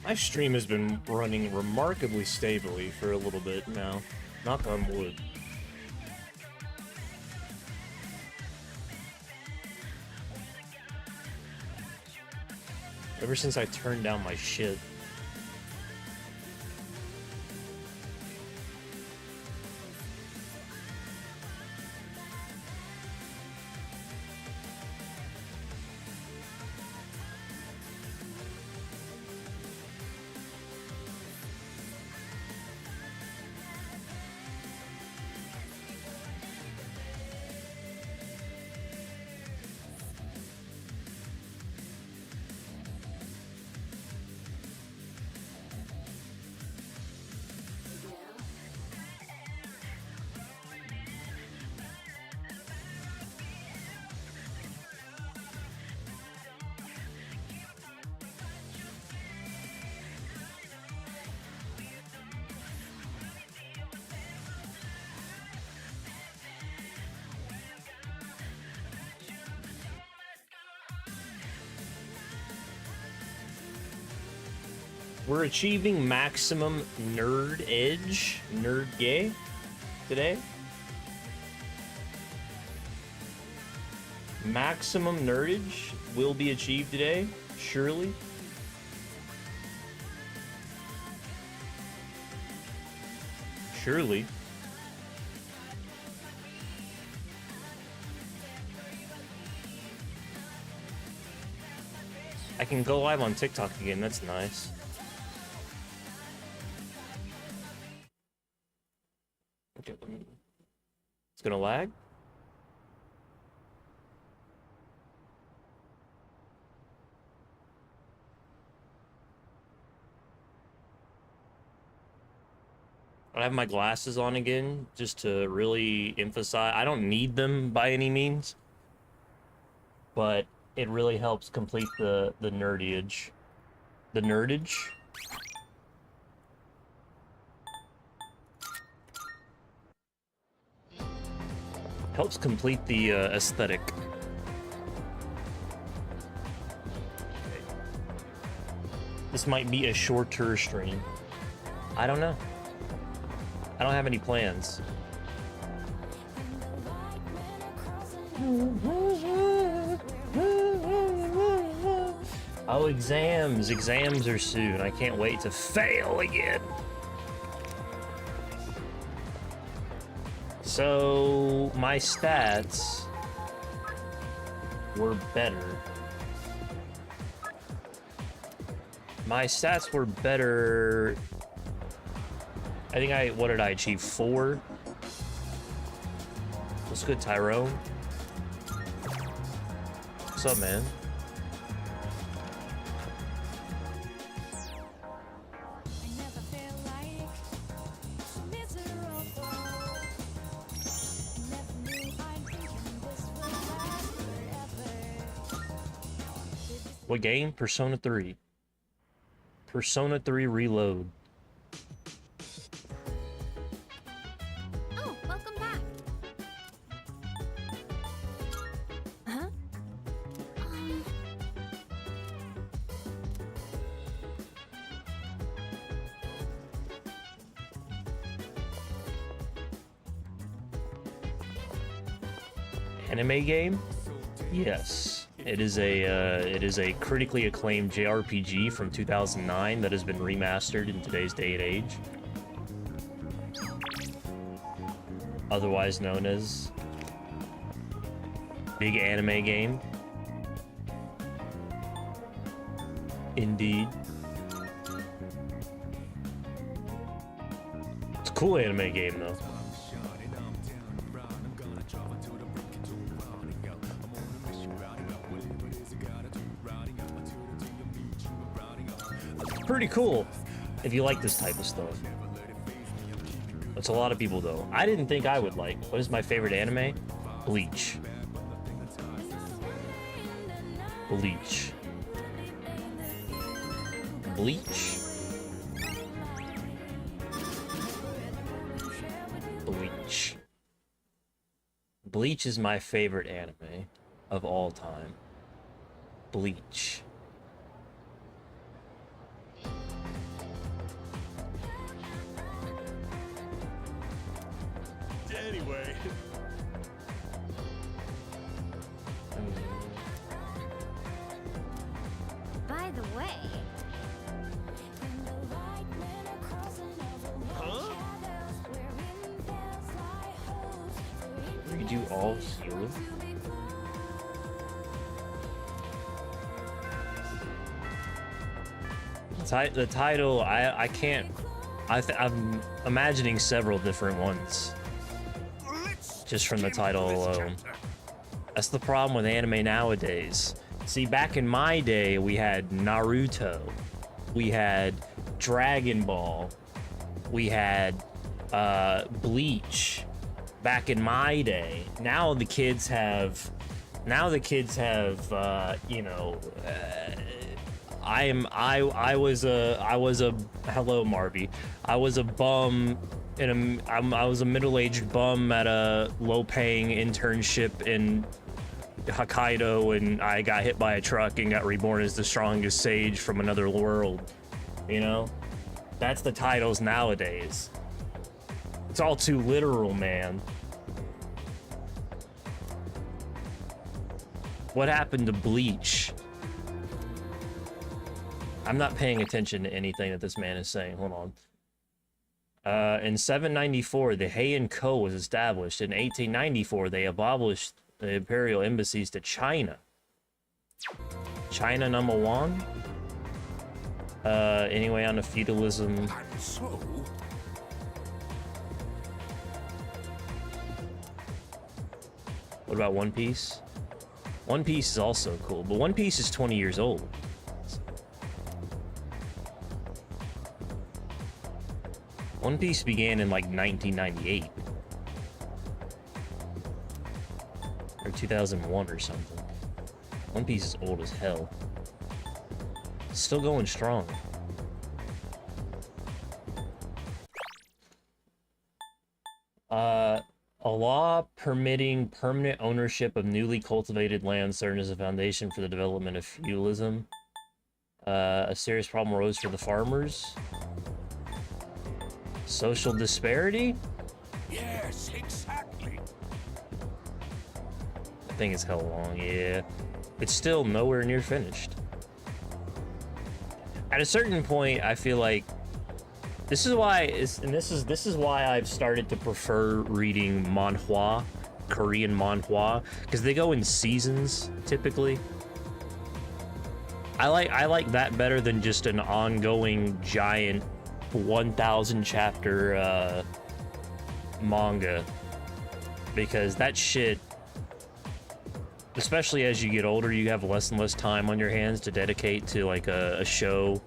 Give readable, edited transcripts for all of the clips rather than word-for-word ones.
My stream has been running remarkably stably for a little bit now. Knock on wood. Ever since I turned down my shit. We're achieving maximum Nerdage, Nerdgay, today. Maximum Nerdage will be achieved today, surely. Surely. I can go live on TikTok again, that's nice. It's gonna lag? I have my glasses on again, just to really emphasize. I don't need them by any means, but it really helps complete the nerdage. The nerdage? Helps complete the aesthetic. This might be a shorter stream. I don't know. I don't have any plans. Oh, exams. Exams are soon. I can't wait to fail again. So, my stats were better. My stats were better. I think what did I achieve? 4? What's good, Tyrone? What's up, man? What game? Persona 3. Persona 3 Reload. Oh, welcome back. Huh? Anime game? Yes. It is a critically acclaimed JRPG from 2009 that has been remastered in today's day and age. Otherwise known as big anime game. Indeed. It's a cool anime game though. Pretty cool if you like this type of stuff. That's a lot of people though. I didn't think I would like. What is my favorite anime? Bleach. Bleach. Bleach. Bleach. Bleach is my favorite anime of all time. Bleach. anyway. By the way, Huh? We could do all healing. The title, I can't. I'm imagining several different ones just from the title alone. That's the problem with anime nowadays. See, back in my day, we had Naruto, we had Dragon Ball, we had Bleach. Back in my day, now the kids have, you know. I was a hello Marby. I was a bum I was a middle-aged bum at a low-paying internship in Hokkaido, and I got hit by a truck and got reborn as the strongest sage from another world. You know? That's the titles nowadays. It's all too literal, man. What happened to Bleach? I'm not paying attention to anything that this man is saying. Hold on. In 794, the Heian Ko was established. In 1894, they abolished the imperial embassies to China. China number one? Anyway, on the feudalism. And so, What about One Piece? One Piece is also cool, but One Piece is 20 years old. One Piece began in like 1998 or 2001 or something. One Piece is old as hell. Still going strong. A law permitting permanent ownership of newly cultivated land served as a foundation for the development of feudalism. A serious problem arose for the farmers. Social disparity? yes, exactly. I think it's hell long, yeah. It's still nowhere near finished. At a certain point, I feel like this is why this is why I've started to prefer reading manhwa, Korean manhwa, because they go in seasons typically. I like that better than just an ongoing giant 1,000 chapter manga, because that shit, especially as you get older, you have less and less time on your hands to dedicate to like a show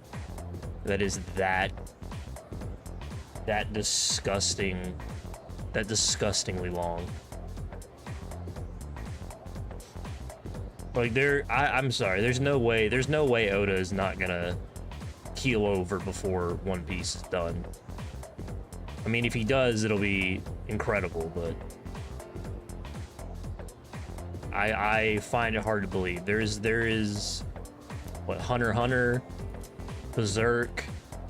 that is that disgustingly long. Like I'm sorry, there's no way Oda is not gonna keel over before One Piece is done. I mean, if he does, it'll be incredible, but I find it hard to believe. There is what, Hunter x Hunter, Berserk,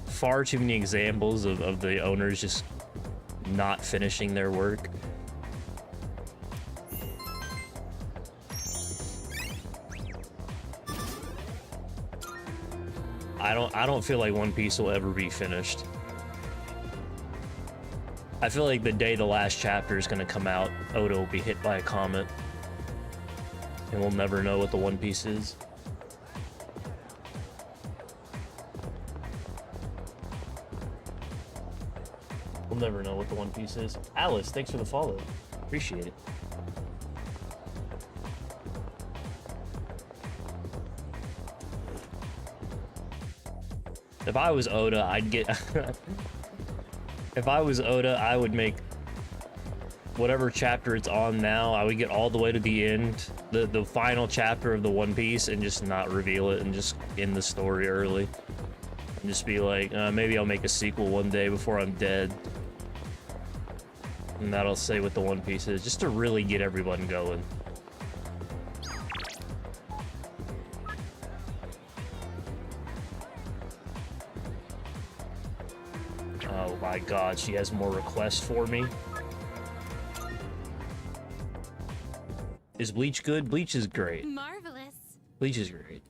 far too many examples of the owners just not finishing their work. I don't feel like One Piece will ever be finished. I feel like the day the last chapter is gonna come out, Oda will be hit by a comet, and we'll never know what the One Piece is. We'll never know what the One Piece is. Alice, thanks for the follow. Appreciate it. If I was Oda, I'd get... If I was Oda, I would make whatever chapter it's on now, I would get all the way to the end, the final chapter of the One Piece, and just not reveal it and just end the story early. And just be like, maybe I'll make a sequel one day before I'm dead. And that'll say what the One Piece is, just to really get everyone going. Oh my god, she has more requests for me. Is Bleach good? Bleach is great. Marvelous. Bleach is great.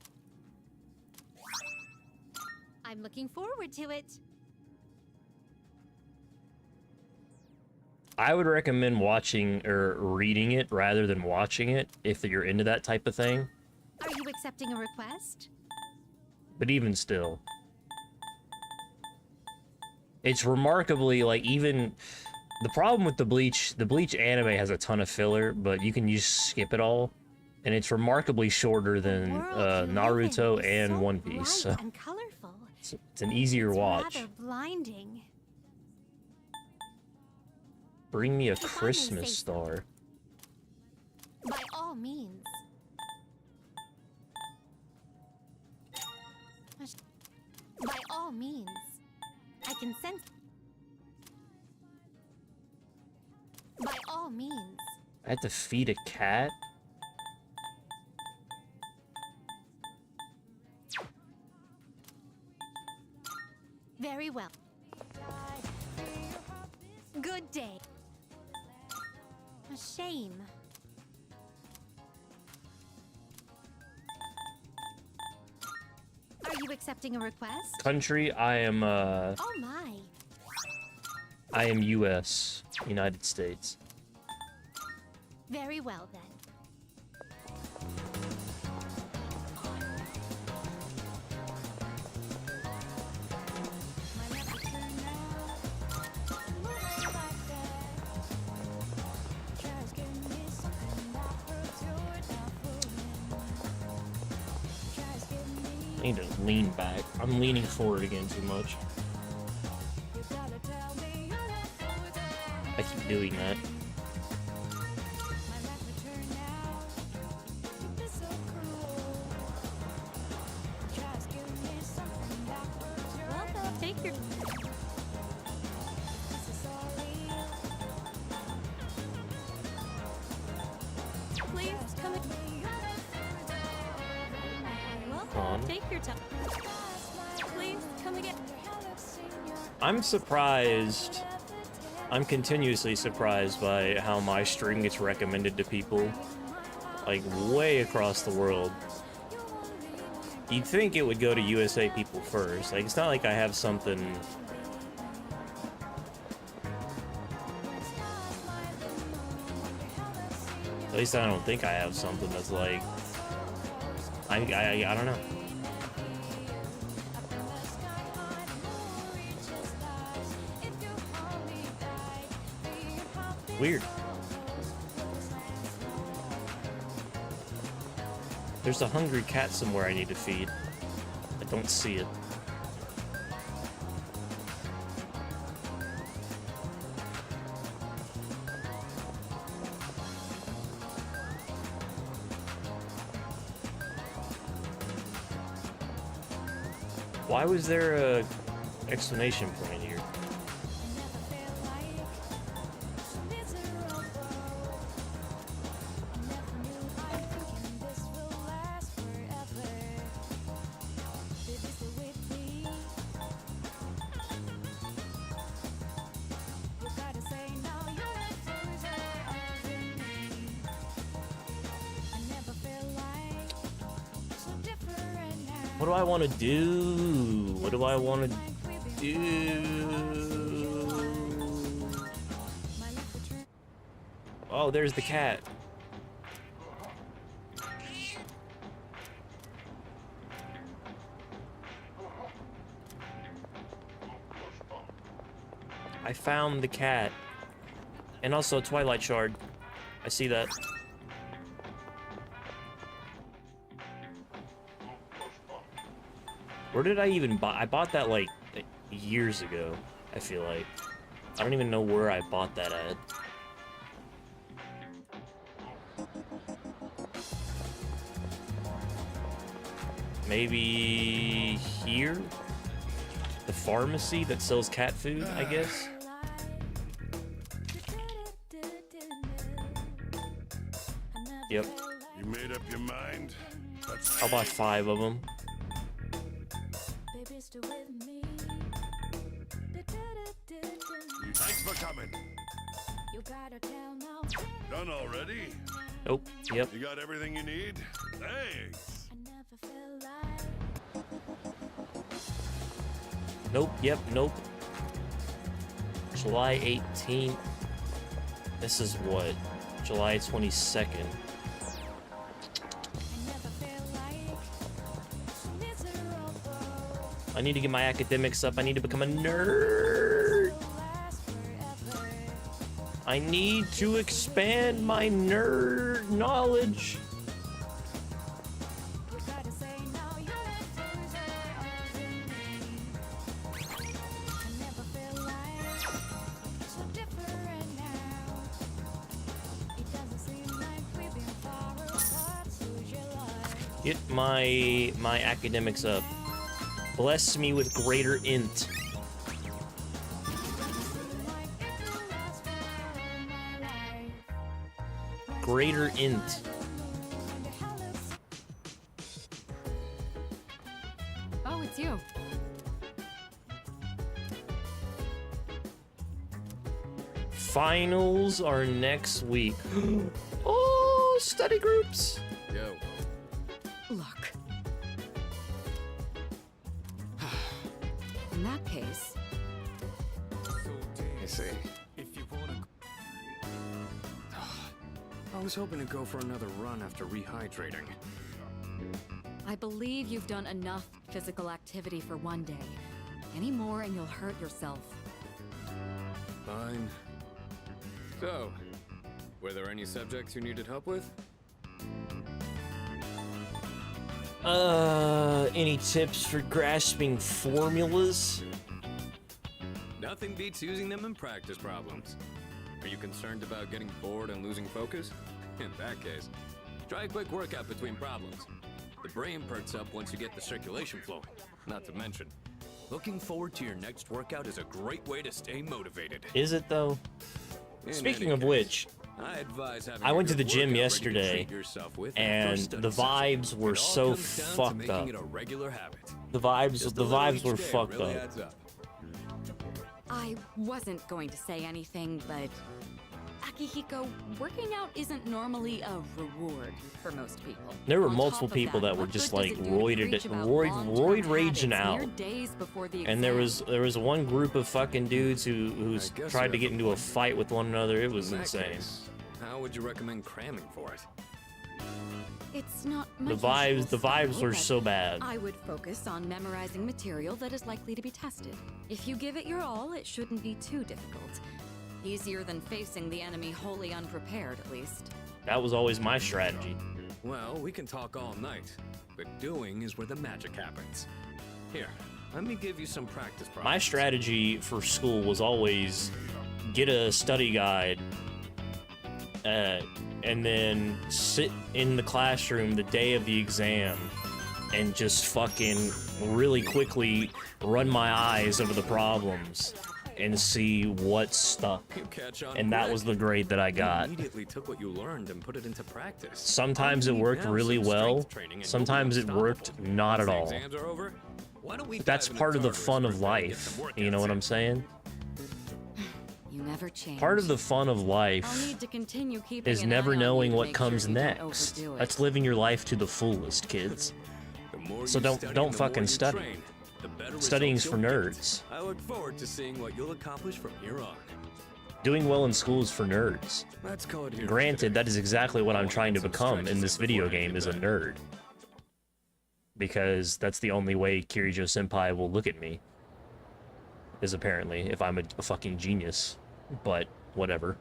I'm looking forward to it. I would recommend watching or reading it rather than watching it if you're into that type of thing. Are you accepting a request? But even still, it's remarkably, like, even the problem with the Bleach anime has a ton of filler, but you can just skip it all, and it's remarkably shorter than Naruto and One Piece. So And colorful. it's an easier watch. Rather blinding. Bring me a If I may Christmas say so. star. By all means. By all means. I can sense. By all means. I had to feed a cat? Very well. Good day. A shame. Are you accepting a request? Country, I am Oh my. US, United States. Very well then. I need to lean back. I'm leaning forward again too much. I keep doing that. Well, take your. Please come in. Well, take your time. Please come again. I'm surprised. I'm continuously surprised by how my stream gets recommended to people, like, way across the world. You'd think it would go to USA people first. Like, it's not like I have something... At least I don't think I have something that's like... I don't know. Weird. There's a hungry cat somewhere I need to feed. I don't see it. Why was there a exclamation point here? What do I want to do? What do I want to do? Oh, there's the cat. I found the cat. And also a Twilight Shard. I see that. Where did I even buy? I bought that like years ago, I feel like. I don't even know where I bought that at. Maybe here? The pharmacy that sells cat food, I guess? Yep. You made up your mind? I'll buy 5 of them. Thanks for coming. Done already? Oh, yep. You got everything you need? Thanks. Nope, yep, nope. July 18th. This is what? July 22nd. I need to get my academics up. I need to become a nerd. I need to expand my nerd knowledge. Get my academics up. Bless me with greater int. Greater int. Oh, it's you. Finals are next week. Oh, study groups. Yo. Look. In that case, I see. I was hoping to go for another run after rehydrating. I believe you've done enough physical activity for one day. Any more and you'll hurt yourself. Fine. So, were there any subjects you needed help with? Any tips for grasping formulas? Nothing beats using them in practice problems. Are you concerned about getting bored and losing focus? In that case, try a quick workout between problems. The brain perks up once you get the circulation flowing. Not to mention, looking forward to your next workout is a great way to stay motivated. Is it though? In Speaking any of case, which, I advise having I a went to good the gym workout ready to yesterday, treat yourself with and after a the study vibes session. were It all so comes down to fucked making up. it a regular habit. The Just a little vibes each were day fucked really up. adds up. I wasn't going to say anything, but Akihiko, working out isn't normally a reward for most people. There were On multiple top of people that were what just good does like it do to roided, preach about roid long-term raging habits out. mere days before the And there exam? was one group of fucking dudes who I guess tried to you get have a into a point. fight with one another. It was In that insane. case, how would you recommend cramming for it? It's not my The usual vibes style, were but so bad. I would focus on memorizing material that is likely to be tested. If you give it your all, it shouldn't be too difficult. Easier than facing the enemy wholly unprepared, at least. That was always my strategy. Well, we can talk all night, but doing is where the magic happens. Here, let me give you some practice problems. My strategy for school was always get a study guide, and then sit in the classroom the day of the exam and just fucking really quickly run my eyes over the problems and see what stuck. You catch on And that quick. was the grade that I You got. immediately took what you learned and put it into practice. Sometimes it All you need worked now is really some well. strength training and Sometimes you'll it be worked unstoppable. not Once at the all. exams are over, why don't we That's dive into part of the Tartarus fun for of a day and get life. some You know workouts what in? I'm saying? You never change. Part of the fun of I'll life need to continue keeping is an never eye on knowing you to what make comes sure you don't next. overdo it. That's living your life to the fullest, kids. The more So you don't- study don't and the more fucking you study. train, the better Studying's results for you'll get. nerds. I look forward to seeing what you'll accomplish from here on. Doing well in school is for nerds. Let's call it here. Granted, that is exactly what I'm trying to Some become stretches in this in before video I game, get is a back. nerd. Because that's the only way Kirijo Senpai will look at me. Is apparently, if I'm a fucking genius. But, whatever.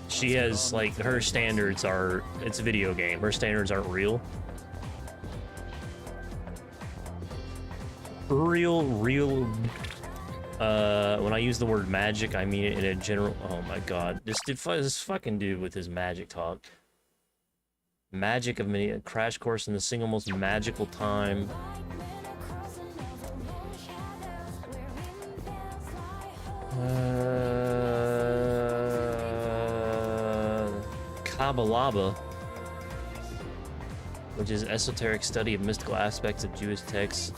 She has, like, her standards are, it's a video game. Her standards aren't real. Real, when I use the word magic, I mean it in a general, oh my god. This fucking dude with his magic talk. Magic of many, a crash course in the single most magical time. Kabbalah, which is esoteric study of mystical aspects of Jewish texts.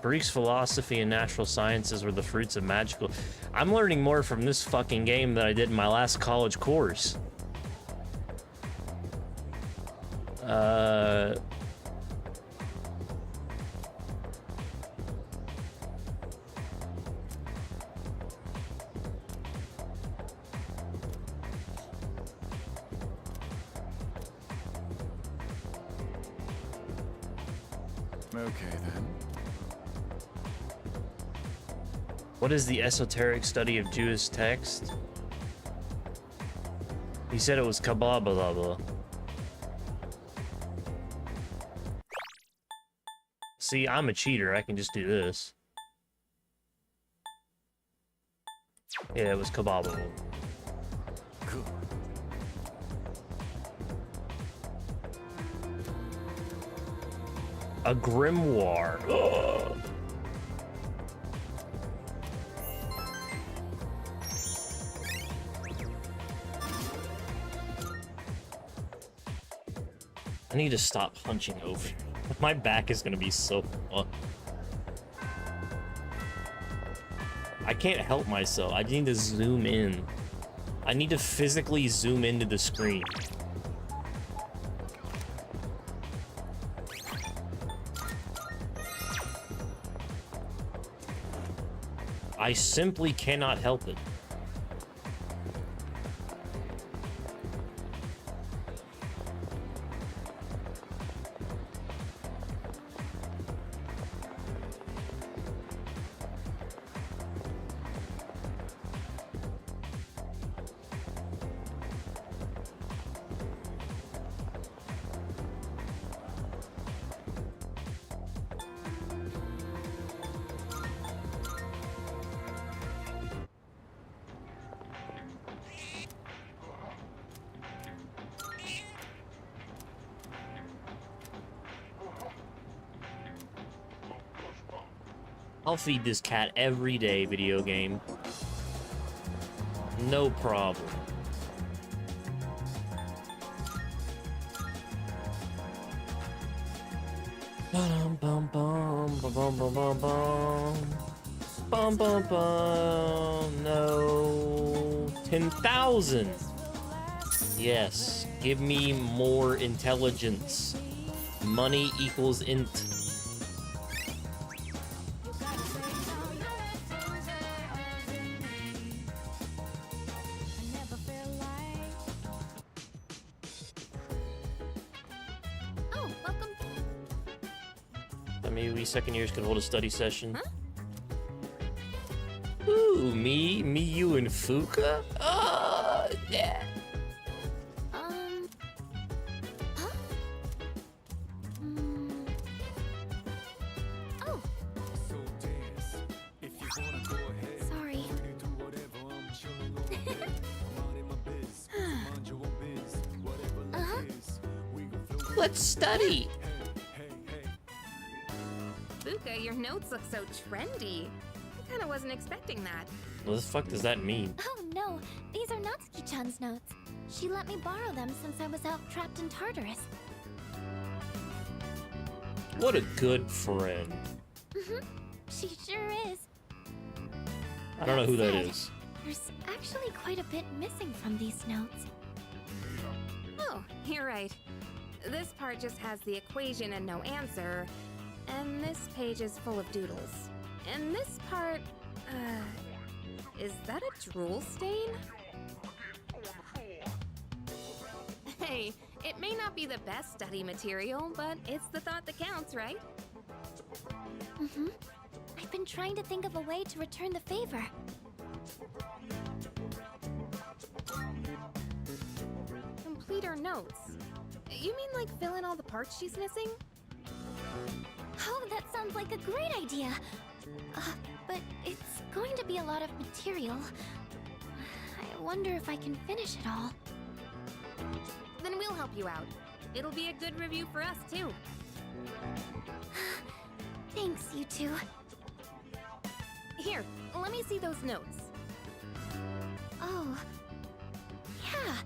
Greek's philosophy and natural sciences were the fruits of magical... I'm learning more from this fucking game than I did in my last college course. Okay, then. What is the esoteric study of Jewish text? He said it was Kabbalah, blah, blah. See, I'm a cheater. I can just do this. Yeah, it was Kabbalah. Cool. A grimoire. Ugh. I need to stop hunching over. My back is gonna be so fun. I can't help myself. I need to zoom in. I need to physically zoom into the screen. I simply cannot help it. I'll feed this cat every day, video game. No problem. Bum bum bum bum bum bum bum bum bum bum bum. No, 10,000. Yes, give me more intelligence. Money equals int. Maybe we second years could hold a study session. Huh? Ooh, me, you, and Fuka? Oh, yeah. Huh? Oh. Sorry. Let's study. Fuka, your notes look so trendy. I kinda wasn't expecting that. What the fuck does that mean? Oh no, these are Natsuki-chan's notes. She let me borrow them since I was out trapped in Tartarus. What a good friend. She sure is. I don't know who that said, is. There's actually quite a bit missing from these notes. Oh, you're right. This part just has the equation and no answer. And this page is full of doodles. And this part, is that a drool stain? Hey, it may not be the best study material, but it's the thought that counts, right? I've been trying to think of a way to return the favor. Complete her notes. You mean like fill in all the parts she's missing? Oh, that sounds like a great idea. But it's going to be a lot of material. I wonder if I can finish it all. Then we'll help you out. It'll be a good review for us, too. Thanks, you two. Here, let me see those notes. Oh, yeah.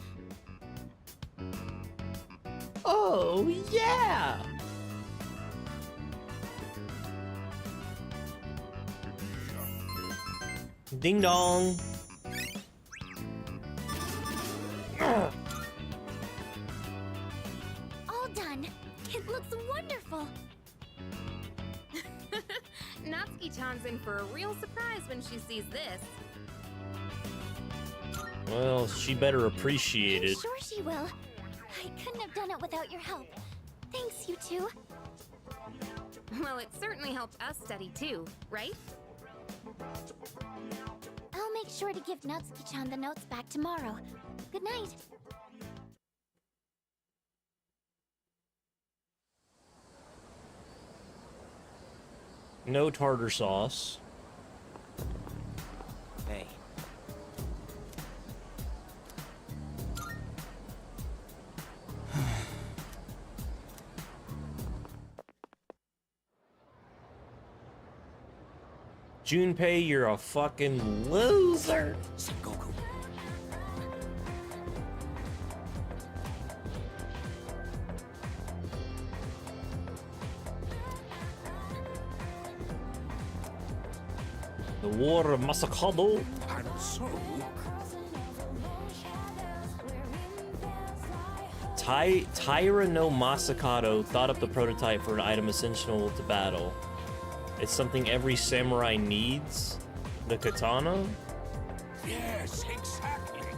Oh, yeah. Ding dong. All done. It looks wonderful. Natsuki-chan's in for a real surprise when she sees this. Well, she better appreciate I'm it. sure she will. I couldn't have done it without your help. Thanks, you two. Well, it certainly helped us study too, right? I'll make sure to give Natsuki-chan the notes back tomorrow. Good night. No tartar sauce. Hey. Junpei, you're a fucking loser. Goku. The War of Masakado. And so, Taira no Masakado thought up the prototype for an item essential to battle. It's something every samurai needs. The katana? yes, exactly.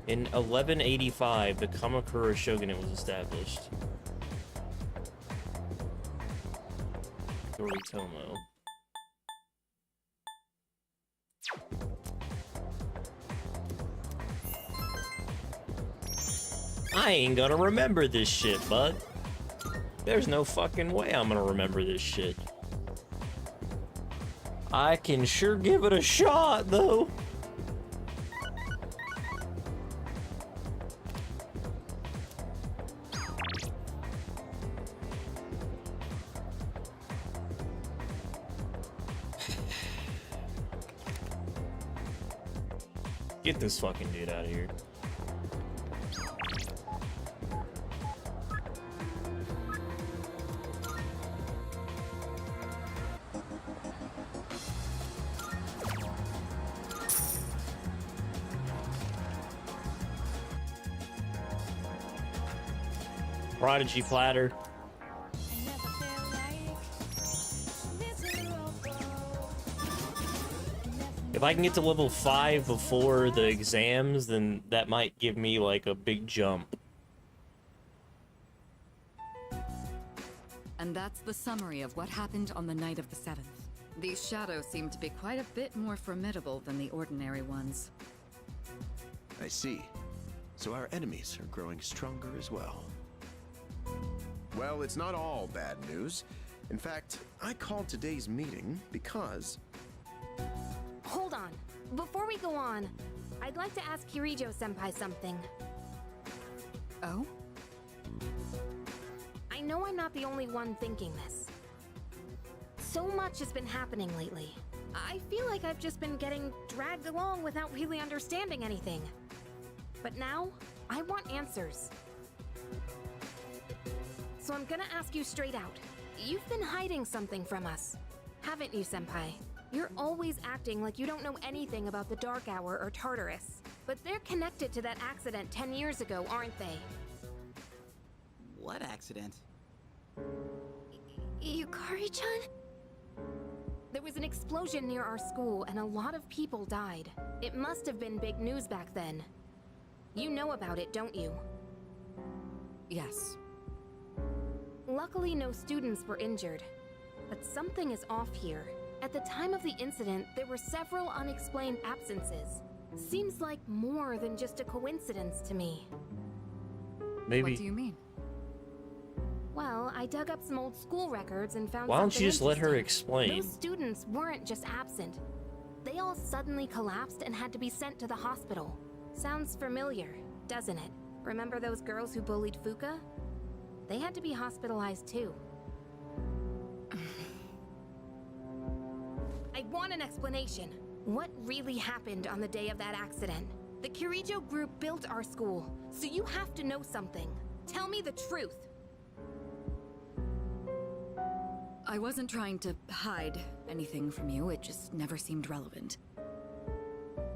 In 1185, the Kamakura shogunate was established. Yoritomo. I ain't gonna remember this shit, bud. There's no fucking way I'm gonna remember this shit. I can sure give it a shot, though. Get this fucking dude out of here. Prodigy platter. If I can get to level 5 before the exams, then that might give me like a big jump. And that's the summary of what happened on the night of the 7th. These shadows seem to be quite a bit more formidable than the ordinary ones. I see. So our enemies are growing stronger as well. Well, it's not all bad news. In fact, I called today's meeting because... Hold on. Before we go on, I'd like to ask Kirijo-senpai something. Oh? I know I'm not the only one thinking this. So much has been happening lately. I feel like I've just been getting dragged along without really understanding anything. But now, I want answers. So I'm gonna ask you straight out. You've been hiding something from us, haven't you, senpai? You're always acting like you don't know anything about the Dark Hour or Tartarus. But they're connected to that accident 10 years ago, aren't they? What accident? Yukari-chan? There was an explosion near our school and a lot of people died. It must have been big news back then. You know about it, don't you? Yes. Luckily, no students were injured. But something is off here. At the time of the incident, there were several unexplained absences. Seems like more than just a coincidence to me. Maybe. What do you mean? Well, I dug up some old school records and found Why don't something you just let her interesting. explain? Those students weren't just absent. They all suddenly collapsed and had to be sent to the hospital. Sounds familiar, doesn't it? Remember those girls who bullied Fuka? They had to be hospitalized too. I want an explanation. What really happened on the day of that accident? The Kirijo group built our school, so you have to know something. Tell me the truth. I wasn't trying to hide anything from you, it just never seemed relevant.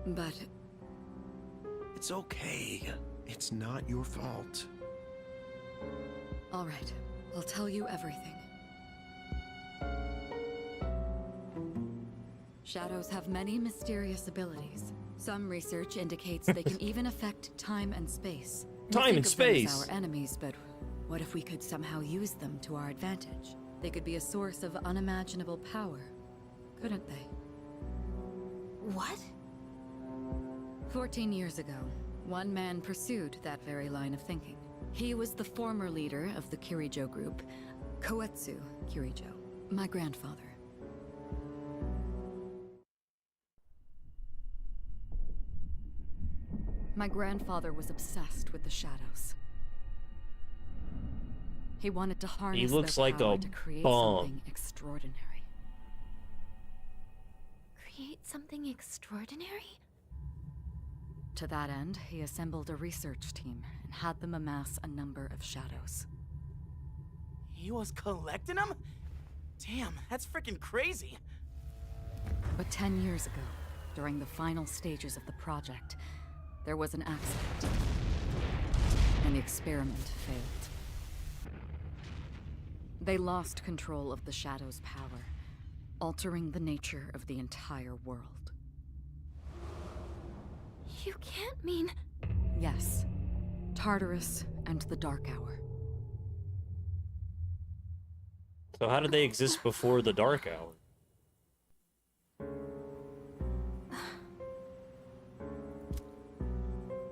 But It's okay. It's not your fault. all right, I'll tell you everything. Shadows have many mysterious abilities. Some research indicates they can even affect time and space. We Time think and of them as space. our enemies, but what if we could somehow use them to our advantage? They could be a source of unimaginable power, couldn't they? What? 14 years ago, one man pursued that very line of thinking. He was the former leader of the Kirijo group, Koetsu Kirijo, my grandfather. My grandfather was obsessed with the shadows. He wanted to harness looks their like power a to create bum. something extraordinary. Create something extraordinary? To that end, he assembled a research team and had them amass a number of shadows. He was collecting them? Damn, that's freaking crazy. But 10 years ago, during the final stages of the project, there was an accident, and the experiment failed. They lost control of the Shadow's power, altering the nature of the entire world. You can't mean... Yes, Tartarus and the Dark Hour. So how did they exist before the Dark Hour?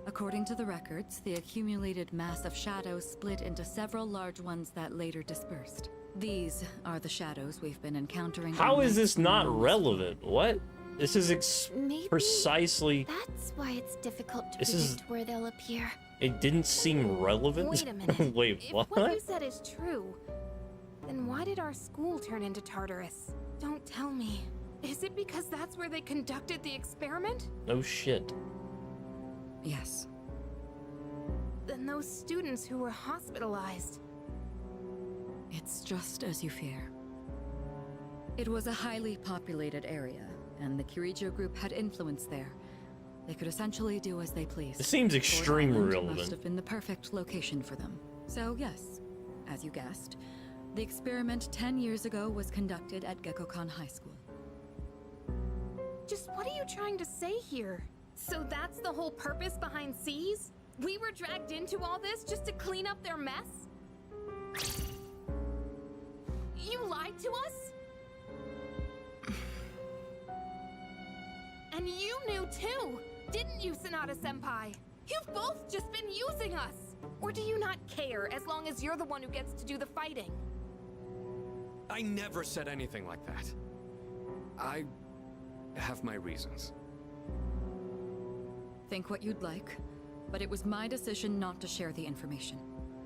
According to the records, the accumulated mass of shadows split into several large ones that later dispersed. These are the shadows we've been encountering. How on is this nights not known as relevant? What? This is Maybe precisely... that's why it's difficult to This is- predict where they'll appear. It didn't seem relevant? Wait a minute. Wait, If what? what you said is true, then why did our school turn into Tartarus? Don't tell me. Is it because that's where they conducted the experiment? No shit. Yes. Then those students who were hospitalized. It's just as you fear. It was a highly populated area, and the Kirijo group had influence there. They could essentially do as they pleased. This seems Fort extremely Island relevant. must have been the perfect location for them. So yes, as you guessed, the experiment 10 years ago was conducted at Gekkokan High School. Just what are you trying to say here? So that's the whole purpose behind C's? We were dragged into all this just to clean up their mess? You lied to us? And you knew too, didn't you, Sonata-senpai? You've both just been using us! Or do you not care as long as you're the one who gets to do the fighting? I never said anything like that. I have my reasons. Think what you'd like, but it was my decision not to share the information.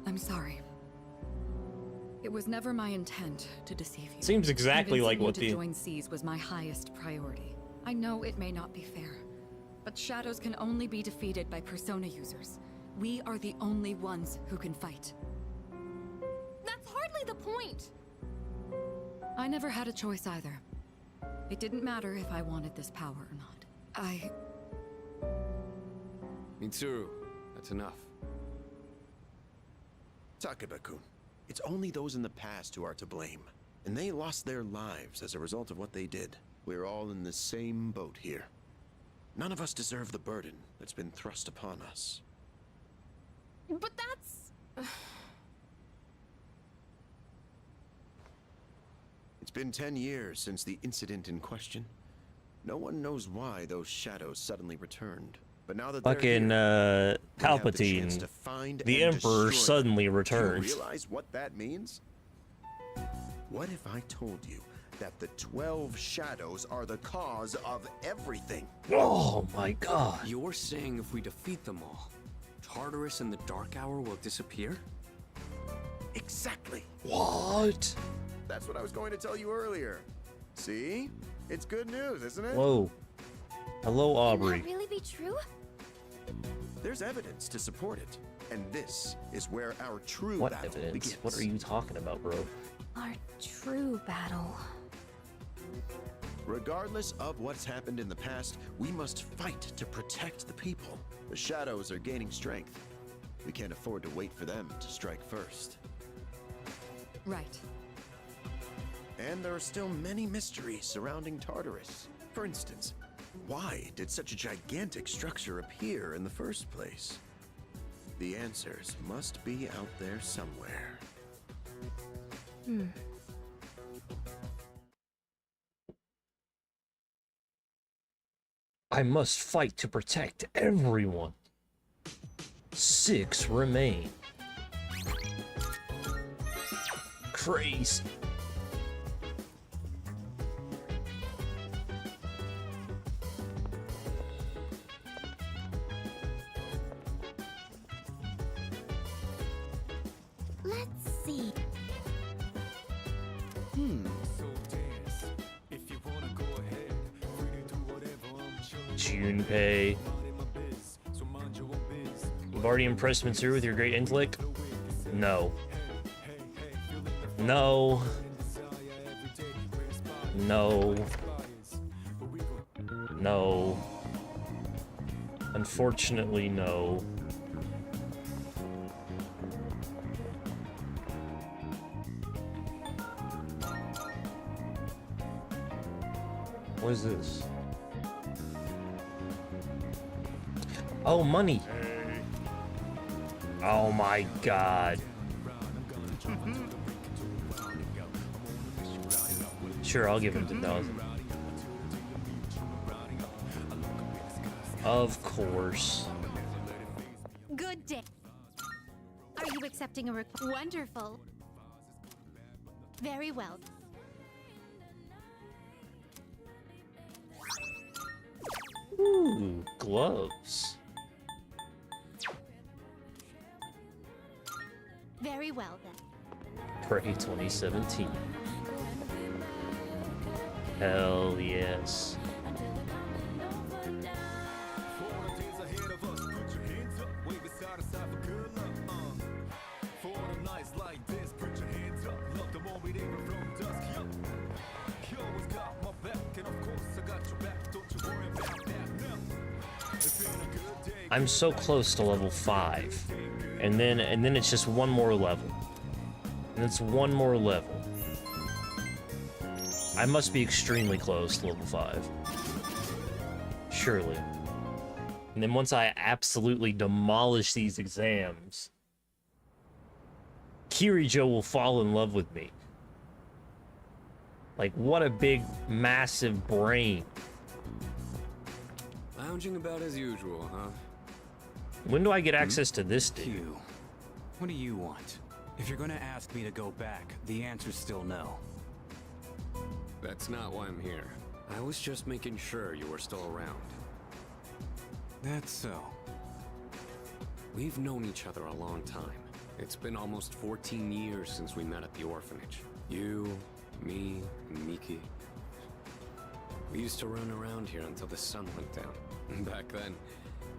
I'm sorry. It was never my intent to deceive you. Seems exactly like Convincing what you the... to join C's was my highest priority. I know it may not be fair, but shadows can only be defeated by persona users. We are the only ones who can fight. That's hardly the point! I never had a choice either. It didn't matter if I wanted this power or not. Mitsuru, that's enough. Takeba-kun, it's only those in the past who are to blame. And they lost their lives as a result of what they did. We're all in the same boat here. None of us deserve the burden that's been thrust upon us. But that's... It's been 10 years since the incident in question. No one knows why those shadows suddenly returned. But now that Fucking, they're here, we have the chance Palpatine. to find The and Emperor destroy suddenly them. returns. Do you realize what that means? What if I told you that the 12 shadows are the cause of everything? Oh my god. You're saying if we defeat them all, Tartarus and the Dark Hour will disappear? Exactly. What? That's what I was going to tell you earlier. See? It's good news, isn't it? Whoa. Hello, Can Aubrey. that really be true? There's evidence to support it. And this is where our true What battle evidence? begins. What are you talking about, bro? Our true battle. Regardless of what's happened in the past, we must fight to protect the people. The shadows are gaining strength. We can't afford to wait for them to strike first. Right. And there are still many mysteries surrounding Tartarus. For instance, why did such a gigantic structure appear in the first place? The answers must be out there somewhere. I must fight to protect everyone. 6 remain. Crazy. Let's see. Junpei. You've already impressed Mitsuru with your great intellect? No. No. No. No. Unfortunately, no. What is this? Oh, money. Oh my god. Sure, I'll give him 10,000. Of course. Good day. Are you accepting a request? Wonderful. Very well. Ooh, gloves. Very well then. Pray 2017. Hell yes. I'm so close to level 5. And then it's just one more level. And it's one more level. I must be extremely close to level 5. Surely. And then once I absolutely demolish these exams, Kirijo will fall in love with me. Like, what a big, massive brain. Lounging about as usual, huh? When do I get access to this dude? Q, what do you want? If you're gonna ask me to go back, the answer's still no. That's not why I'm here. I was just making sure you were still around. That's so. We've known each other a long time. It's been almost 14 years since we met at the orphanage. You, me, and Miki. We used to run around here until the sun went down. Back then,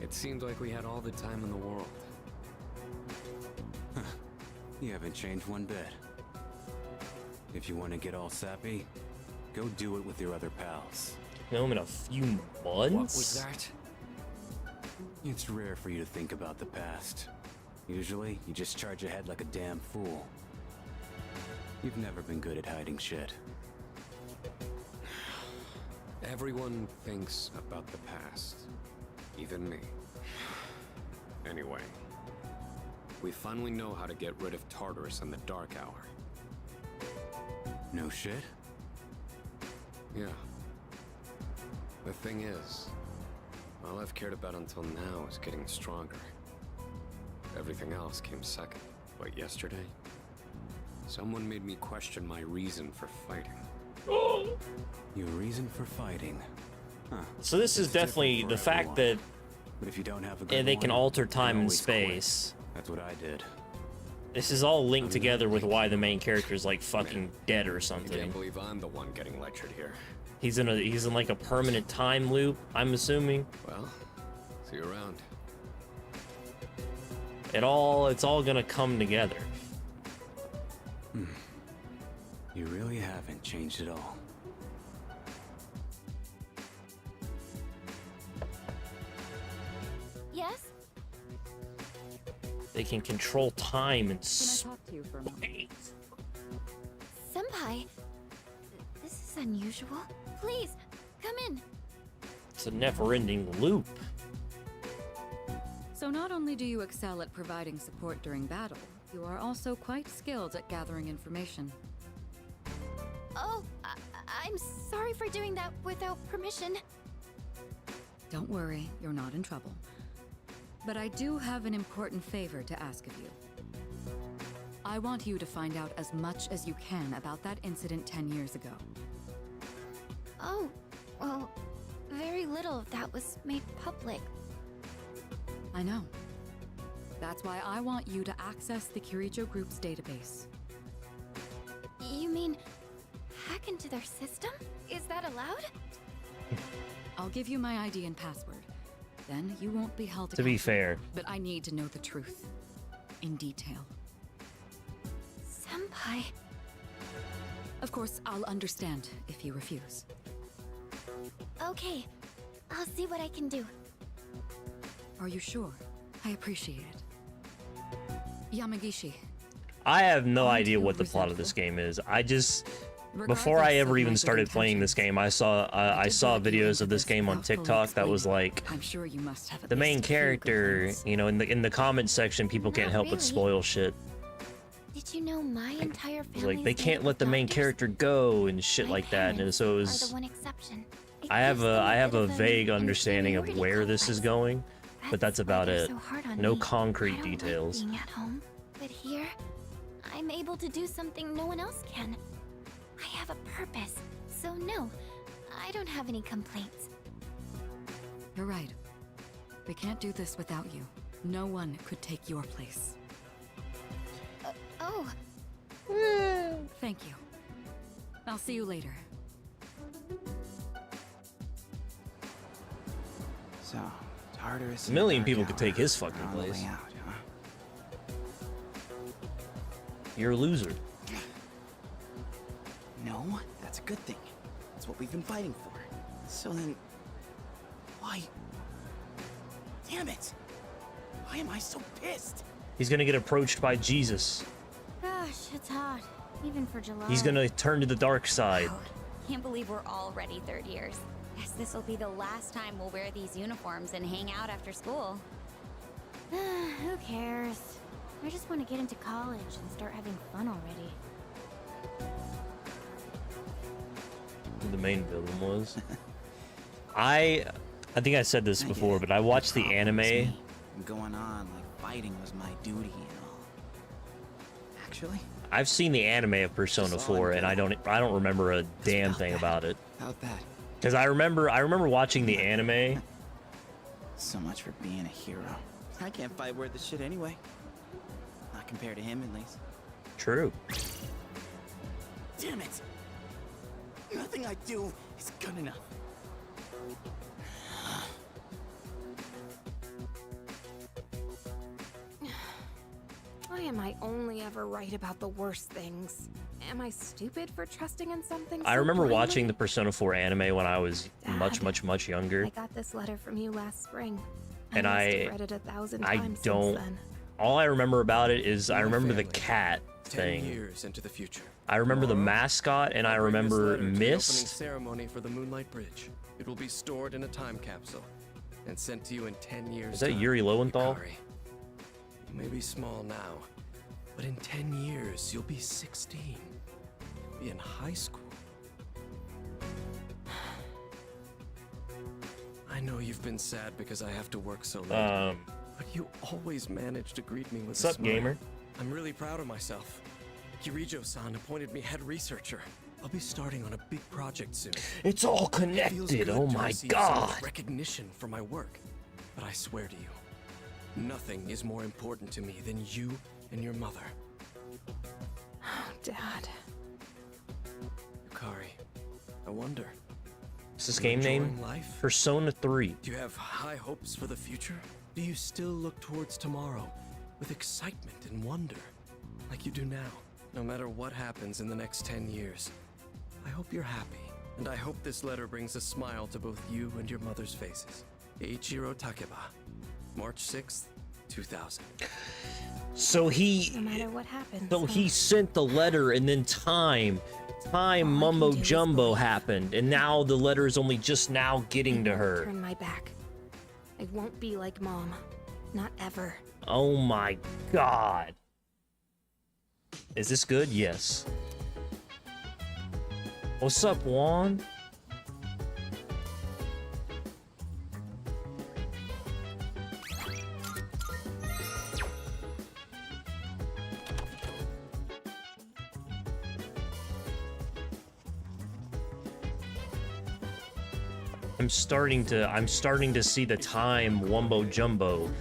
it seemed like we had all the time in the world. You haven't changed one bit. If you want to get all sappy, go do it with your other pals. You know him in a few months? What was that? It's rare for you to think about the past. Usually, you just charge ahead like a damn fool. You've never been good at hiding shit. Everyone thinks about the past. Even me. Anyway. We finally know how to get rid of Tartarus in the Dark Hour. No shit? Yeah. The thing is, all I've cared about until now is getting stronger. Everything else came second. But yesterday, someone made me question my reason for fighting. Your reason for fighting? Huh. So this is It's different definitely for the fact everyone. that But if you don't have a good they can one, alter you time and always quit. space. That's what I did. This is all linked together with why the main character is like fucking dead or I something. can't believe I'm the one getting lectured here. He's in like a permanent time loop, I'm assuming. Well, see you around. It's all gonna come together. You really haven't changed at all. Yes? They can control time and Can I talk to you for a moment? space. Senpai, this is unusual. Please, come in. It's a never-ending loop. So not only do you excel at providing support during battle, you are also quite skilled at gathering information. Oh, I'm sorry for doing that without permission. Don't worry, you're not in trouble. But I do have an important favor to ask of you. I want you to find out as much as you can about that incident 10 years ago. Oh, well, very little of that was made public. I know. That's why I want you to access the Kirijo Group's database. You mean hack into their system? Is that allowed? I'll give you my ID and password. Then you won't be held To be accountable. fair, But I need to know the truth. In detail. Senpai. Of course, I'll understand if you refuse. Okay, I'll see what I can do. Are you sure? I appreciate it. Yamagishi. I have no Aren't idea you what the plot of this resentful? game is. I just before Regardless I of ever my even good started playing this intentions, game, I saw I videos dragged you of into this game on without fully TikTok that was explaining. like I'm sure you must have at the main least a few character, complaints. you know, in the comment section, people can't Not help but really. spoil shit. Did you know my entire It's family? like they can't let the main character go and shit like that, and so it Are was. the one exception. It I have gives them I have bit a of an vague understanding of inferiority where this is complex. going, but that's why about they're it. so hard on No me. concrete I don't like details. being at home, but here, I'm able to do something no one else can. I have a purpose, so no, I don't have any complaints. You're right. We can't do this without you. No one could take your place. Oh, Thank you. I'll see you later. So, Tartarus. A million people could take his fucking place. Out, huh? You're a loser. No, that's a good thing. That's what we've been fighting for. So then, why? Damn it! Why am I so pissed? He's gonna get approached by Jesus. gosh, it's hot, even for July. He's gonna turn to the dark side. Can't believe we're already third years. Guess this will be the last time we'll wear these uniforms and hang out after school. Who cares? I just want to get into college and start having fun already. Who the main villain was. I think I said this before, but I watched the anime. Going on like fighting was my duty and all. Actually, I've seen the anime of Persona 4, and I don't remember a damn thing about it. how'd that? Because I remember watching the anime. So much for being a hero. I can't fight worth the shit anyway. Not compared to him, at least. True. Damn it! Nothing I do is good enough. Why am I only ever right about the worst things? Am I stupid for trusting in something I so remember blindly? watching the Persona 4 anime when I was Dad, much younger. I got this letter from you last spring. And must have I- read it 1,000 I times don't- since then. All I remember about it is I My remember the family. cat 10 thing. years into the future. I remember the Tomorrow, mascot, and I I'll bring this remember letter to the opening Mist. ceremony for the Moonlight Bridge. It will be stored in a time capsule and sent to you in 10 years. Is that time. Yuri Lowenthal? Yukari. You may be small now, but in 10 years you'll be 16. Be in high school. I know you've been sad because I have to work so late. But you always manage to greet me with What's a up, smile. gamer? I'm really proud of myself. Kirijo-san appointed me head researcher. I'll be starting on a big project soon. It's all It feels connected. good Oh to my receive so god. much recognition for my work. But I swear to you, nothing is more important to me than you and your mother. Oh, Dad. Yukari, I wonder, What's this you game enjoying name? life? Persona 3. Do you have high hopes for the future? Do you still look towards tomorrow with excitement and wonder, like you do now. No matter what happens in the next 10 years, I hope you're happy, and I hope this letter brings a smile to both you and your mother's faces. Eiichiro Takeba, March 6th, 2000. So he, No matter what happens. so he sent the letter, and then time mumbo jumbo happened, and now the letter is only just now getting to her. Turn my back. I won't be like Mom. Not ever. Oh my god. Is this good? Yes. What's up, Juan? I'm starting to see the time wumbo jumbo.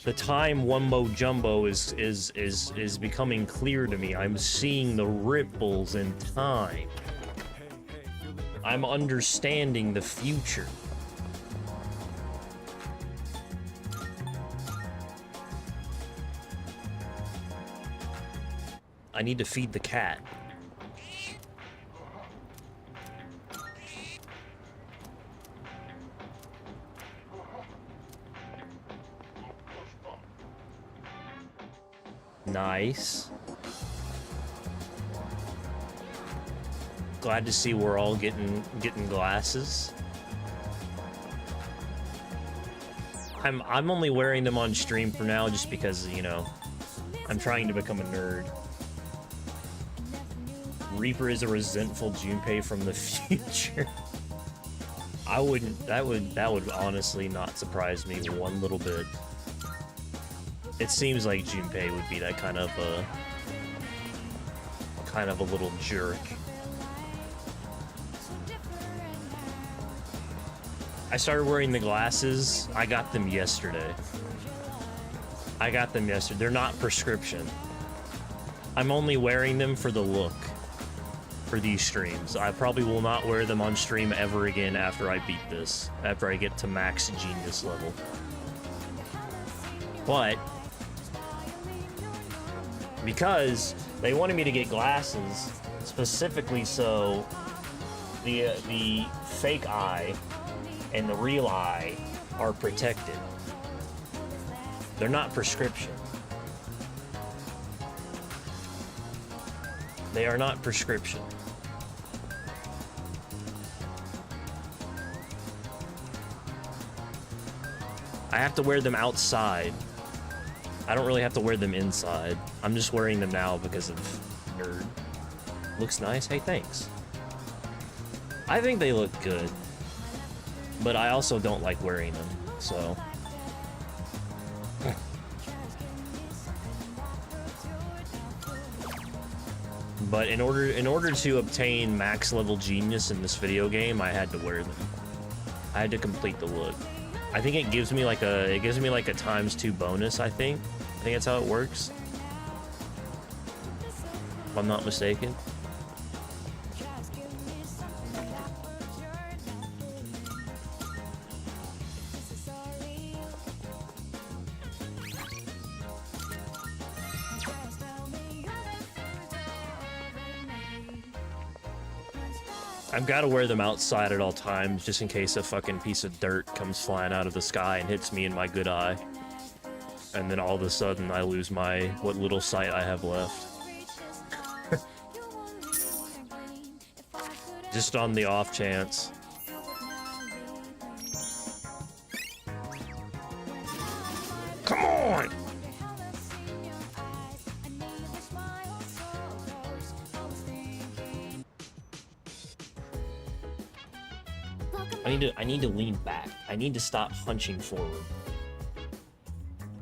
The time wumbo jumbo is becoming clear to me. I'm seeing the ripples in time. I'm understanding the future. I need to feed the cat. Nice. Glad to see we're all getting glasses. I'm only wearing them on stream for now just because, you know, I'm trying to become a nerd. Reaper is a resentful Junpei from the future. That would honestly not surprise me one little bit. It seems like Junpei would be that kind of a little jerk. I started wearing the glasses. I got them yesterday. They're not prescription. I'm only wearing them for the look for these streams. I probably will not wear them on stream ever again after I beat this, after I get to max genius level. But because they wanted me to get glasses specifically so the fake eye and the real eye are protected. They're not prescription. They are not prescription. I have to wear them outside. I don't really have to wear them inside. I'm just wearing them now because of nerd. Looks nice. Hey, thanks. I think they look good, but I also don't like wearing them, so. But in order to obtain max level genius in this video game, I had to wear them. I had to complete the look. I think it gives me like a ×2 bonus, I think that's how it works. If I'm not mistaken. I've got to wear them outside at all times, just in case a fucking piece of dirt comes flying out of the sky and hits me in my good eye. And then all of a sudden I lose what little sight I have left. Just on the off chance. Come on! I need to lean back. I need to stop hunching forward.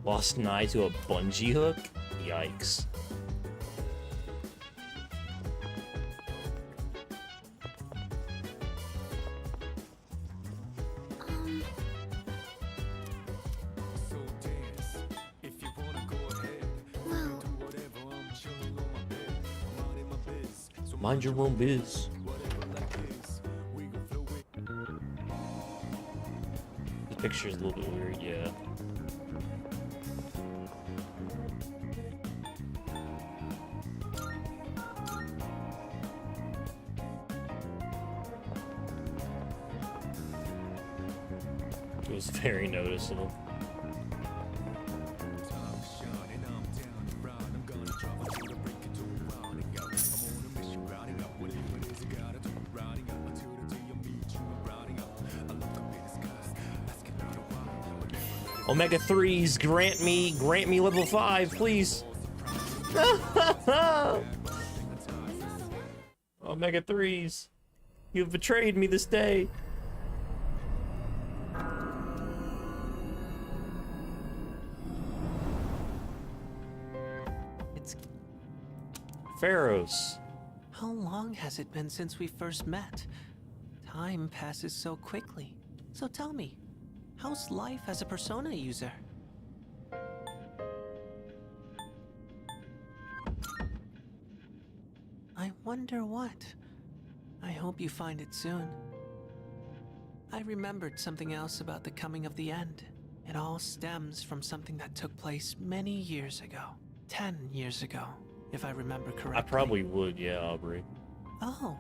Lost an eye to a bungee hook? Yikes. Mind your own biz. This picture's a little bit weird, yeah. It was very noticeable. Omega 3s, grant me level 5, please. Omega 3s, you've betrayed me this day. It's... Pharaohs. How long has it been since we first met? Time passes so quickly. So tell me, how's life as a Persona user? I wonder what. I hope you find it soon. I remembered something else about the coming of the end. It all stems from something that took place many years ago. 10 years ago, if I remember correctly. I probably would, yeah, Aubrey. Oh,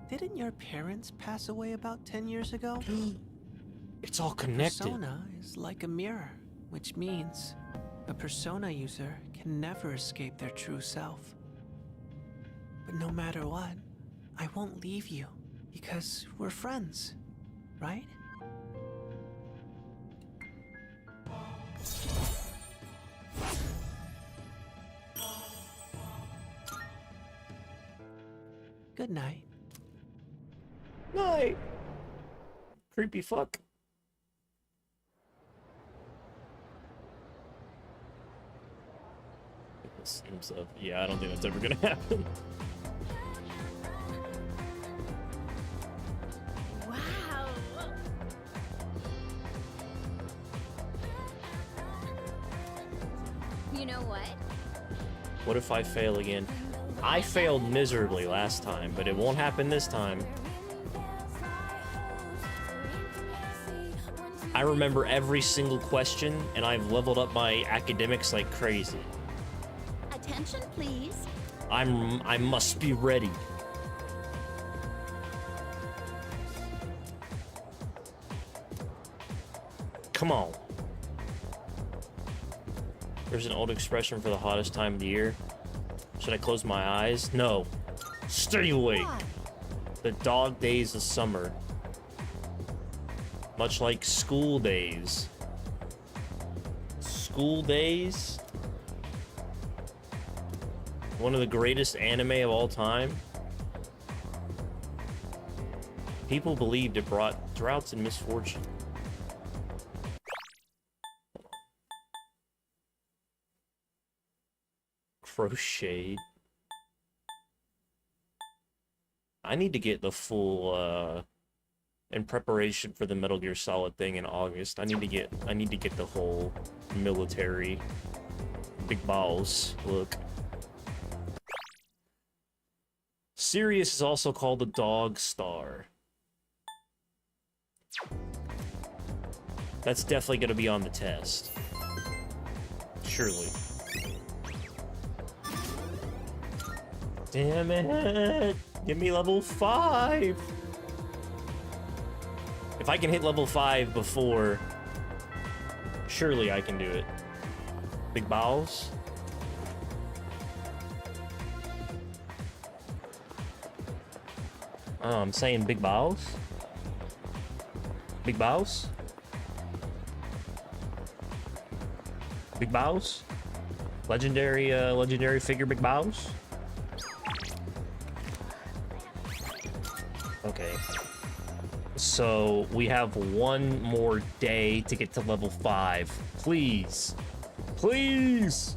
didn't your parents pass away about 10 years ago? It's all connected. Persona is like a mirror, which means a Persona user can never escape their true self. But no matter what, I won't leave you, because we're friends, right? Good night. Night. Creepy fuck. Himself. Yeah, I don't think that's ever gonna happen. Wow. You know what? What if I fail again? I failed miserably last time, but it won't happen this time. I remember every single question, and I've leveled up my academics like crazy. Attention, please. I must be ready. Come on. There's an old expression for the hottest time of the year. Should I close my eyes? No. Stay awake. The dog days of summer. Much like school days. School days? One of the greatest anime of all time. People believed it brought droughts and misfortune. Crocheted. I need to get the full in preparation for the Metal Gear Solid thing in August. I need to get the whole military big balls look. Sirius is also called the Dog Star. That's definitely going to be on the test. Surely. Damn it! Give me level 5! If I can hit level 5 before, surely I can do it. Big balls? Oh, I'm saying big balls? Big balls? Big balls? Legendary figure big balls? Okay. So we have one more day to get to level 5. Please. Please!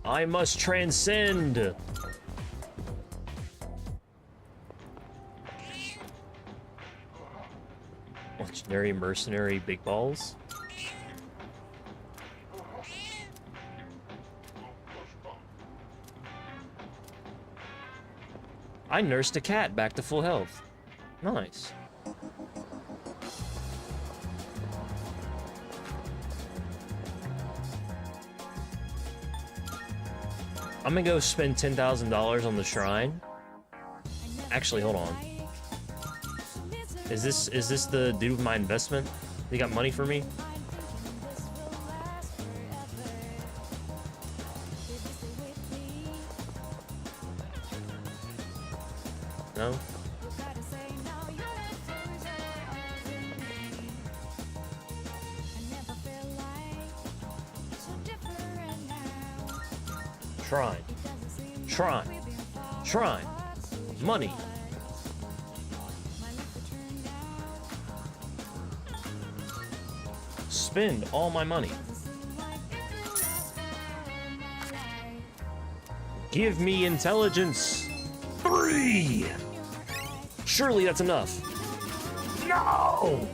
I must transcend! Legendary mercenary big balls? I nursed a cat back to full health. Nice. I'm gonna go spend $10,000 on the shrine. Actually, hold on. Is this the dude with my investment? He got money for me? No? Shrine. Shrine. Shrine. Money. Spend all my money. Give me intelligence. 3! Surely that's enough. No!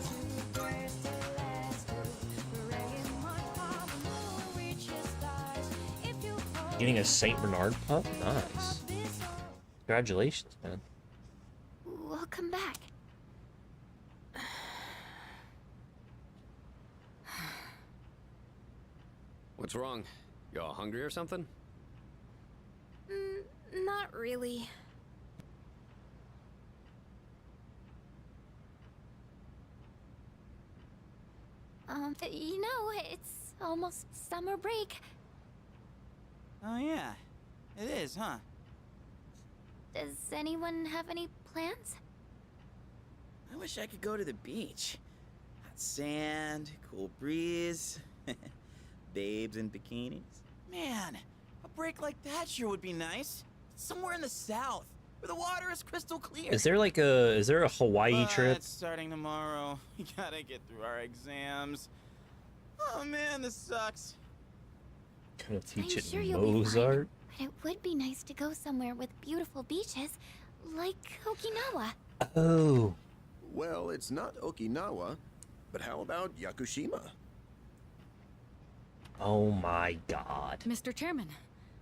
Getting a Saint Bernard pup? Nice. Congratulations, man. Welcome back. What's wrong? You all hungry or something? Not really. You know, it's almost summer break. Oh yeah, it is, huh? Does anyone have any plans? I wish I could go to the beach. Hot sand, cool breeze, babes in bikinis. Man, a break like that sure would be nice. Somewhere in the south, where the water is crystal clear. Is there a Hawaii trip? It's starting tomorrow. We gotta get through our exams. Oh man, this sucks. Gonna teach I'm it sure you'll be Mozart? fine, but it would be nice to go somewhere with beautiful beaches, like Okinawa. Oh. Well, it's not Okinawa, but how about Yakushima? Oh my god. Mr. Chairman,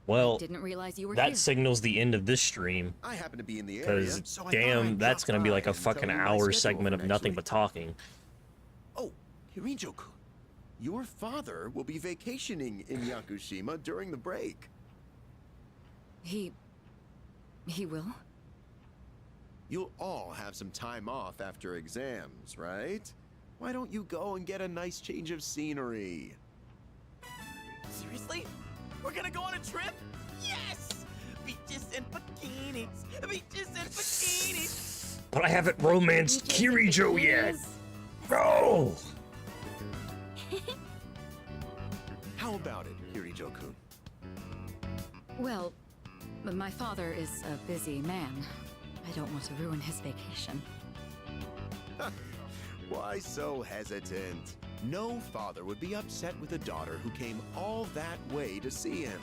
Well, didn't realize you were that here. signals the end of this stream. I happen to be in the area, Because, so I thought damn, I'd that's drop gonna be by like a and tell fucking you my hour schedule segment for of next nothing week. but talking. Oh, Hirijo-kun, your father will be vacationing in Yakushima during the break. He will? You'll all have some time off after exams, right? Why don't you go and get a nice change of scenery? Seriously? We're gonna go on a trip? Yes! Beaches and bikinis. Beaches and bikinis. But I haven't romanced Kirijo yet! No! How about it, Hirijo-kun? Well, my father is a busy man. I don't want to ruin his vacation. Why so hesitant? No father would be upset with a daughter who came all that way to see him.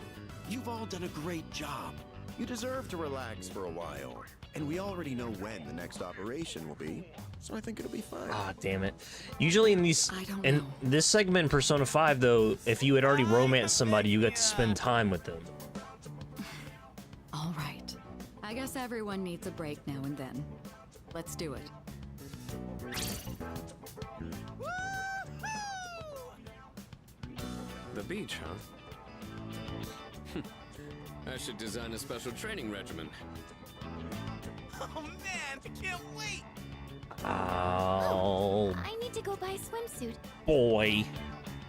You've all done a great job. You deserve to relax for a while. And we already know when the next operation will be, so I think it'll be fine. Ah, damn it. Usually in these, I don't in know. this segment in Persona 5, though, if you had already romanced somebody, you got to spend time with them. All right. I guess everyone needs a break now and then. Let's do it. The beach, huh? I should design a special training regimen. Oh man, I can't wait! Oh, I need to go buy a swimsuit. boy.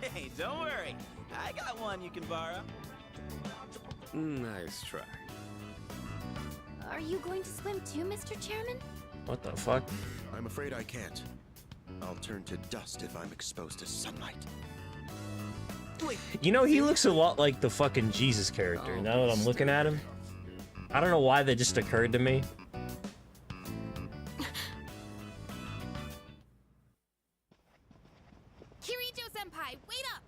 Hey, don't worry. I got one you can borrow. Nice try. Are you going to swim too, Mr. Chairman? What the fuck? I'm afraid I can't. I'll turn to dust if I'm exposed to sunlight. Wait, You know, he looks a lot like the fucking Jesus character, Oh, now that I'm looking at him. I don't know why that just occurred to me. Kirijo-senpai, wait up!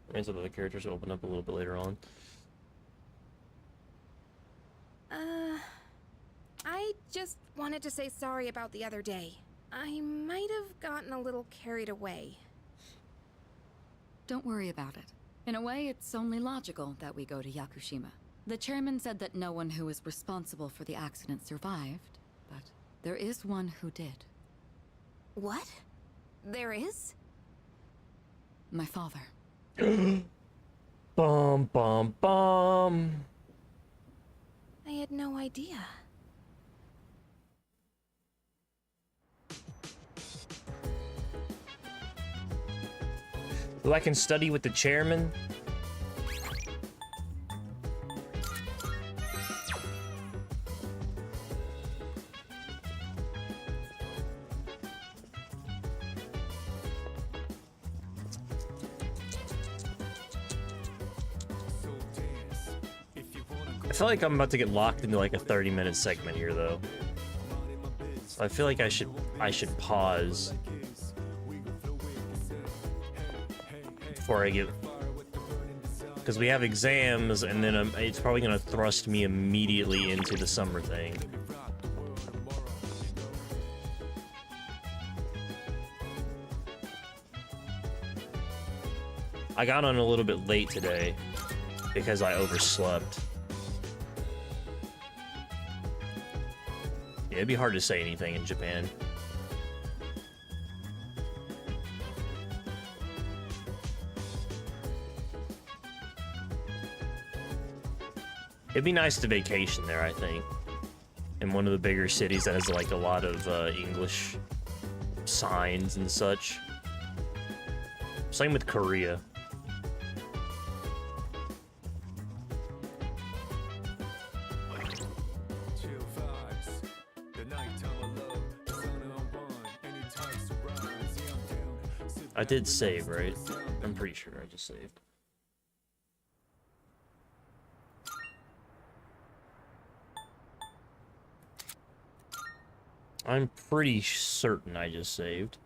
Reminds me of the characters will open up a little bit later on. I just wanted to say sorry about the other day. I might have gotten a little carried away. Don't worry about it. In a way, it's only logical that we go to Yakushima. The chairman said that no one who was responsible for the accident survived, but there is one who did. What? There is? My father. Bum, bum, bum. I had no idea. So I can study with the chairman? I feel like I'm about to get locked into like a 30-minute segment here though. So I feel like I should pause before I get, because we have exams and then it's probably gonna thrust me immediately into the summer thing. I got on a little bit late today because I overslept. Yeah, it'd be hard to say anything in Japan. It'd be nice to vacation there, I think. In one of the bigger cities that has like a lot of English signs and such. Same with Korea. I did save, right? I'm pretty sure I just saved. I'm pretty certain I just saved.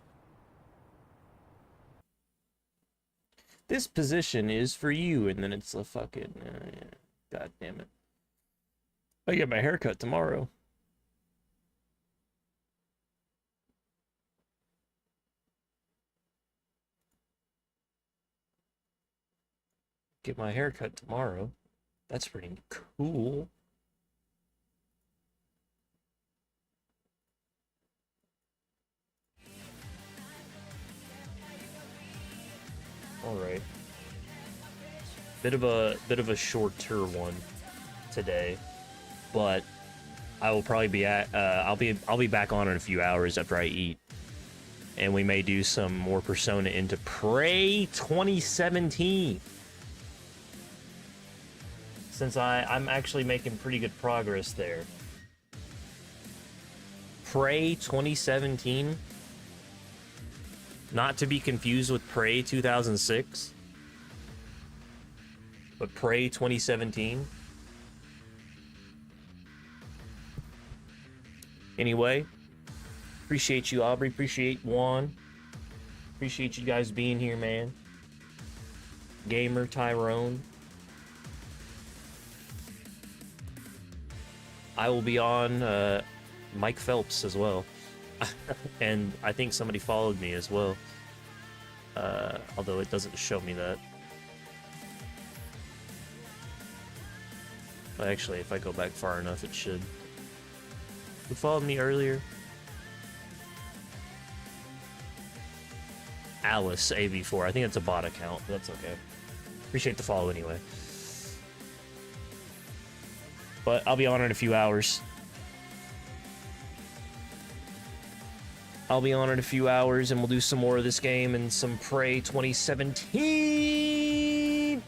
This position is for you, and then it's a fucking... yeah. God damn it. I get my haircut tomorrow. Get my haircut tomorrow. That's pretty cool. All right. Bit of a shorter one today, but I will probably be at I'll be back on in a few hours after I eat. And we may do some more Persona into Prey 2017. Since I'm actually making pretty good progress there. Prey 2017. Not to be confused with Prey 2006. But Prey 2017. Anyway. Appreciate you, Aubrey. Appreciate Juan. Appreciate you guys being here, man. Gamer, Tyrone. I will be on Mike Phelps as well. And I think somebody followed me as well. Although it doesn't show me that. But actually, if I go back far enough, it should. Who followed me earlier? Alice AV4. I think it's a bot account, but that's okay. Appreciate the follow anyway. But I'll be on in a few hours. I'll be on in a few hours and we'll do some more of this game and some Prey 2017.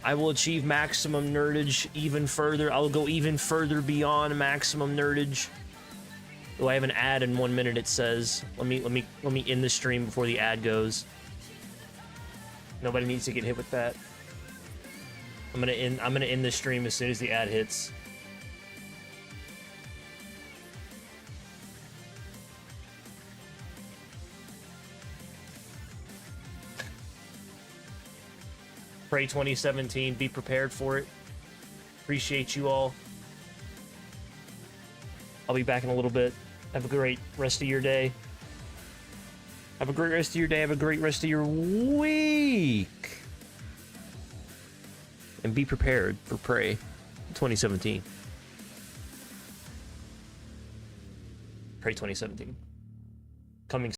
I will achieve maximum nerdage even further. I'll go even further beyond maximum nerdage. Oh, I have an ad in 1 minute, it says. Let me end the stream before the ad goes. Nobody needs to get hit with that. I'm gonna end the stream as soon as the ad hits. Prey 2017, be prepared for it. Appreciate you all. I'll be back in a little bit. Have a great rest of your day. Have a great rest of your day. Have a great rest of your week. And be prepared for Prey 2017. Prey 2017. Coming